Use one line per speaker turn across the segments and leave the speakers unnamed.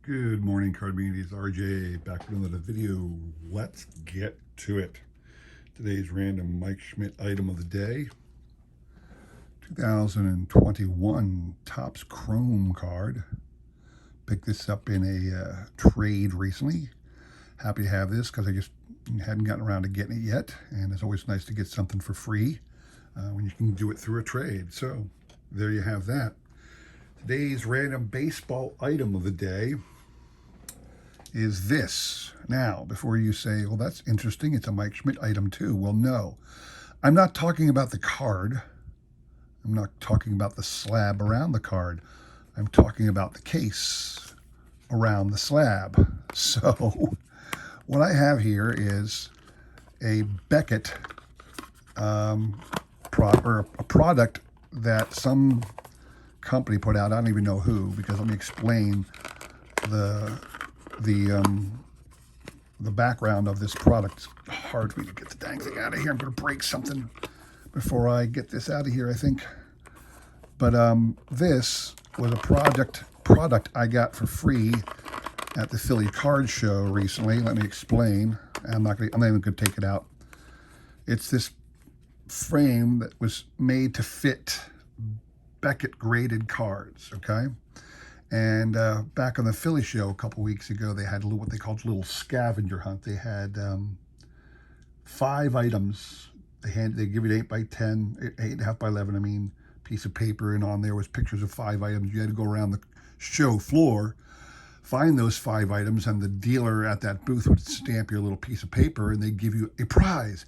Good morning, Card Community. It's RJ back with another video. Let's get to it. Today's random Mike Schmidt item of the day, 2021 Topps Chrome card. Picked this up in a trade recently. Happy to have this because I just hadn't gotten around to getting it yet, and it's always nice to get something for free when you can do it through a trade. So there you have that. Today's random baseball item of the day is this. Now, before you say, well, that's interesting, it's a Mike Schmidt item too. Well, no. I'm not talking about the card. I'm not talking about the slab around the card. I'm talking about the case around the slab. So, what I have here is a Beckett a product that some company put out. I don't even know who, because let me explain the background of this product. It's hard for me to get the dang thing out of here. I'm going to break something before I get this out of here, I think. But this was a product I got for free at the Philly Card Show recently. Let me explain. I'm not even going to take it out. It's this frame that was made to fit Beckett graded cards, okay? And back on the Philly show a couple weeks ago, they had what they called a little scavenger hunt. They had 5 items. They give you an 8x10, 8.5x11, I mean, piece of paper, and on there was pictures of 5 items. You had to go around the show floor, find those 5 items, and the dealer at that booth would stamp your little piece of paper, and they'd give you a prize.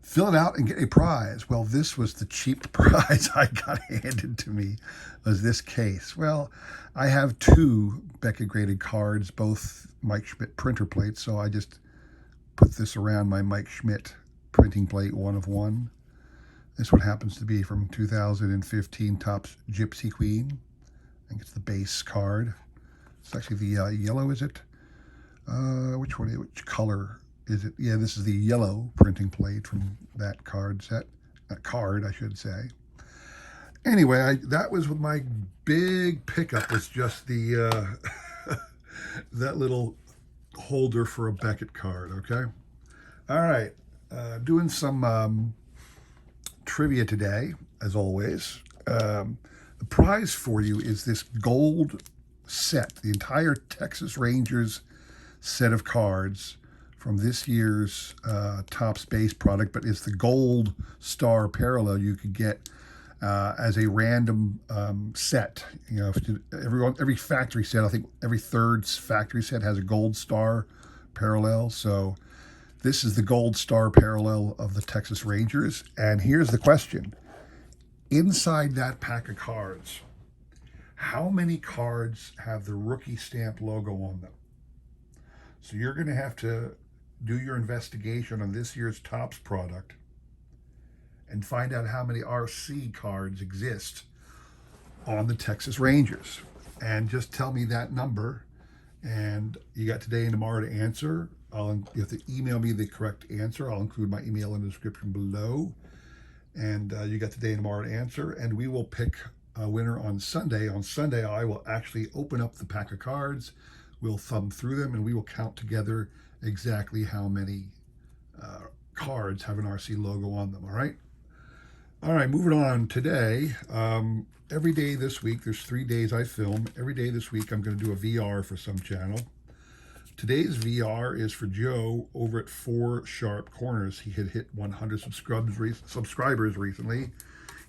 Fill it out and get a prize. Well, this was the cheap prize I got handed to me, was this case. Well, I have 2 Beckett graded cards, both Mike Schmidt printer plates, so I just put this around my Mike Schmidt printing plate, 1 of 1. This one happens to be from 2015 Topps Gypsy Queen. I think it's the base card. It's actually the yellow, is it? Which color is it? Yeah, this is the yellow printing plate from that card set. Card, I should say. Anyway, that was my big pickup, was just the that little holder for a Beckett card, okay? All right, doing some trivia today, as always. The prize for you is this gold set, the entire Texas Rangers set of cards from this year's Topps base product, but it's the gold star parallel you could get as a random set. You know, every factory set, I think every third factory set has a gold star parallel. So this is the gold star parallel of the Texas Rangers. And here's the question. Inside that pack of cards, how many cards have the rookie stamp logo on them? So you're going to have to do your investigation on this year's Topps product and find out how many RC cards exist on the Texas Rangers. And just tell me that number. And you got today and tomorrow to answer. You have to email me the correct answer. I'll include my email in the description below. And you got today and tomorrow to answer. And we will pick a winner on Sunday. On Sunday, I will actually open up the pack of cards. We'll thumb through them, and we will count together exactly how many cards have an RC logo on them, all right? All right, moving on today. Every day this week, there's 3 days I film. Every day this week, I'm going to do a VR for some channel. Today's VR is for Joe over at 4 Sharp Corners. He had hit 100 subscribers recently.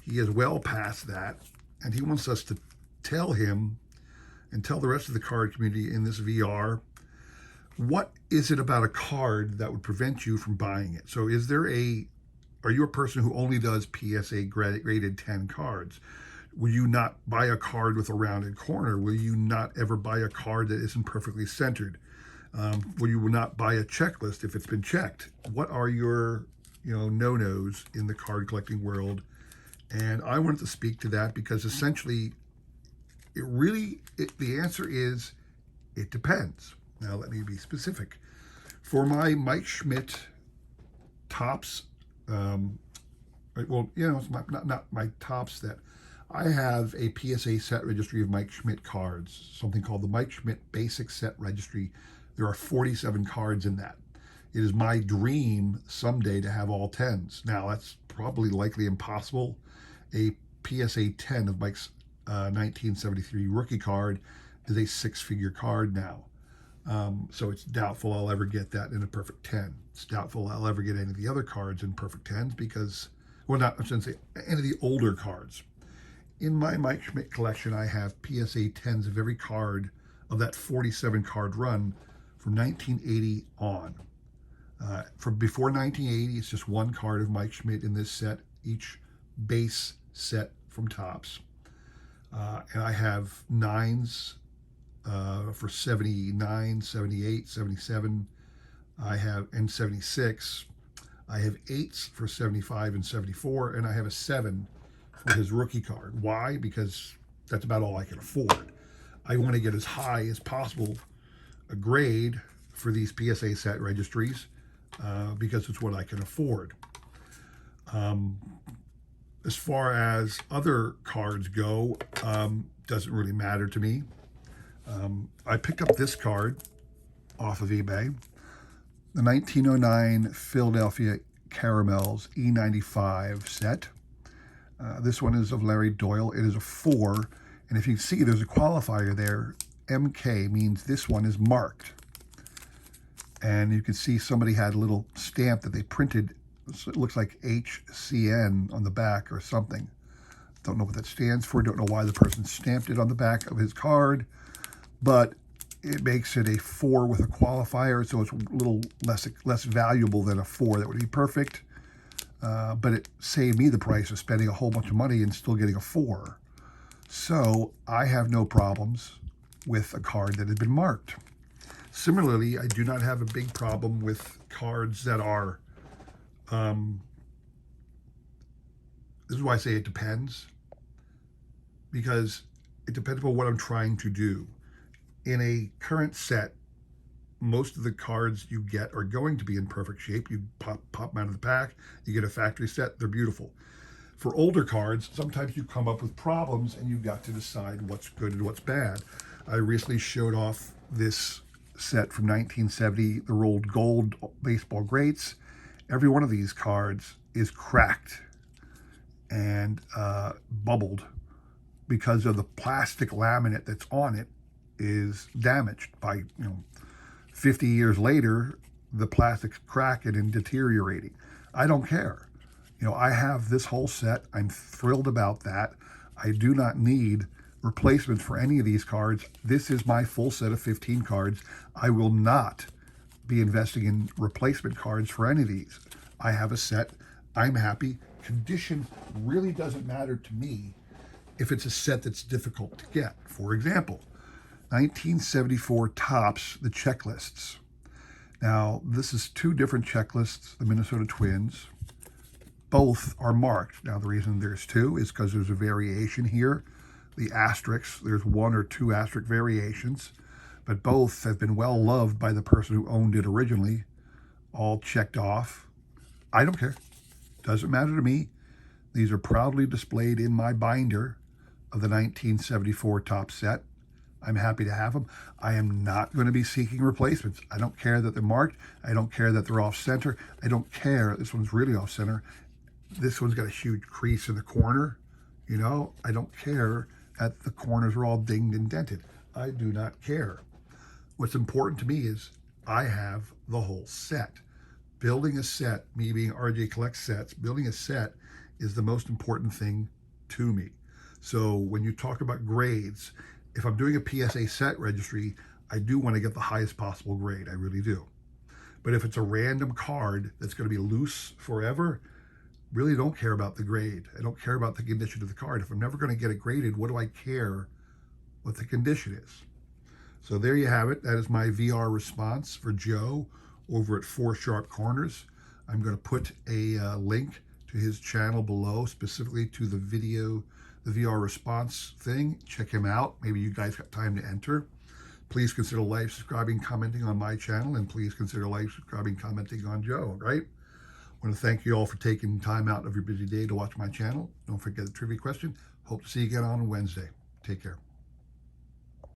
He is well past that, and he wants us to tell him and tell the rest of the card community in this VR, what is it about a card that would prevent you from buying it? So are you a person who only does PSA graded 10 cards? Will you not buy a card with a rounded corner? Will you not ever buy a card that isn't perfectly centered? Will you not buy a checklist if it's been checked? What are your no-nos in the card collecting world? And I wanted to speak to that because essentially the answer is it depends. Now let me be specific. For my Mike Schmidt Topps, it's not my Topps that I have a PSA set registry of Mike Schmidt cards, something called the Mike Schmidt Basic Set Registry. There are 47 cards in that. It is my dream someday to have all 10s. Now, that's probably likely impossible. A PSA 10 of Mike's 1973 rookie card is a six-figure card now. So it's doubtful I'll ever get that in a perfect 10. It's doubtful I'll ever get any of the other cards in perfect 10s because, well, not, I shouldn't say any of the older cards. In my Mike Schmidt collection, I have PSA 10s of every card of that 47 card run from 1980 on. From before 1980, it's just one card of Mike Schmidt in this set, each base set from Topps. And I have 9s for 79, 78, 77. I have, and 76. I have 8s for 75 and 74, and I have a 7 for his rookie card. Why? Because that's about all I can afford. I want to get as high as possible a grade for these PSA set registries because it's what I can afford. As far as other cards go, doesn't really matter to me. I picked up this card off of eBay, the 1909 Philadelphia Caramels E95 set. This one is of Larry Doyle. It is a 4, and if you see, there's a qualifier there. MK means this one is marked. And you can see somebody had a little stamp that they printed. It looks like HCN on the back or something. Don't know what that stands for. Don't know why the person stamped it on the back of his card, but it makes it a 4 with a qualifier, so it's a little less valuable than a 4 that would be perfect. But it saved me the price of spending a whole bunch of money and still getting a 4. So I have no problems with a card that had been marked. Similarly, I do not have a big problem with cards that are, this is why I say it depends, because it depends on what I'm trying to do. In a current set, most of the cards you get are going to be in perfect shape. You pop them out of the pack, you get a factory set, they're beautiful. For older cards, sometimes you come up with problems and you've got to decide what's good and what's bad. I recently showed off this set from 1970, the rolled gold baseball greats. Every one of these cards is cracked and bubbled because of the plastic laminate that's on it is damaged by, 50 years later, the plastic's cracking and deteriorating. I don't care. I have this whole set. I'm thrilled about that. I do not need replacements for any of these cards. This is my full set of 15 cards. I will not be investing in replacement cards for any of these. I have a set. I'm happy. Condition really doesn't matter to me if it's a set that's difficult to get. For example, 1974 Topps, the checklists. Now, this is 2 different checklists, the Minnesota Twins. Both are marked. Now, the reason there's 2 is because there's a variation here. The asterisks, there's 1 or 2 asterisk variations, but both have been well loved by the person who owned it originally, all checked off. I don't care. Doesn't matter to me. These are proudly displayed in my binder of the 1974 Topps set. I'm happy to have them. I am not going to be seeking replacements. I don't care that they're marked. I don't care that they're off center. I don't care. This one's really off center. This one's got a huge crease in the corner. I don't care that the corners are all dinged and dented. I do not care. What's important to me is I have the whole set. Building a set, me being RJ Collects Sets, building a set is the most important thing to me. So when you talk about grades, if I'm doing a PSA set registry, I do want to get the highest possible grade. I really do. But if it's a random card that's going to be loose forever, really don't care about the grade. I don't care about the condition of the card. If I'm never going to get it graded, what do I care what the condition is? So there you have it. That is my VR response for Joe over at 4 Sharp Corners. I'm going to put a link to his channel below, specifically to the video, the VR response thing. Check him out. Maybe you guys got time to enter. Please consider like, subscribing, commenting on my channel, and please consider like, subscribing, commenting on Joe, right? I want to thank you all for taking time out of your busy day to watch my channel. Don't forget the trivia question. Hope to see you again on Wednesday. Take care.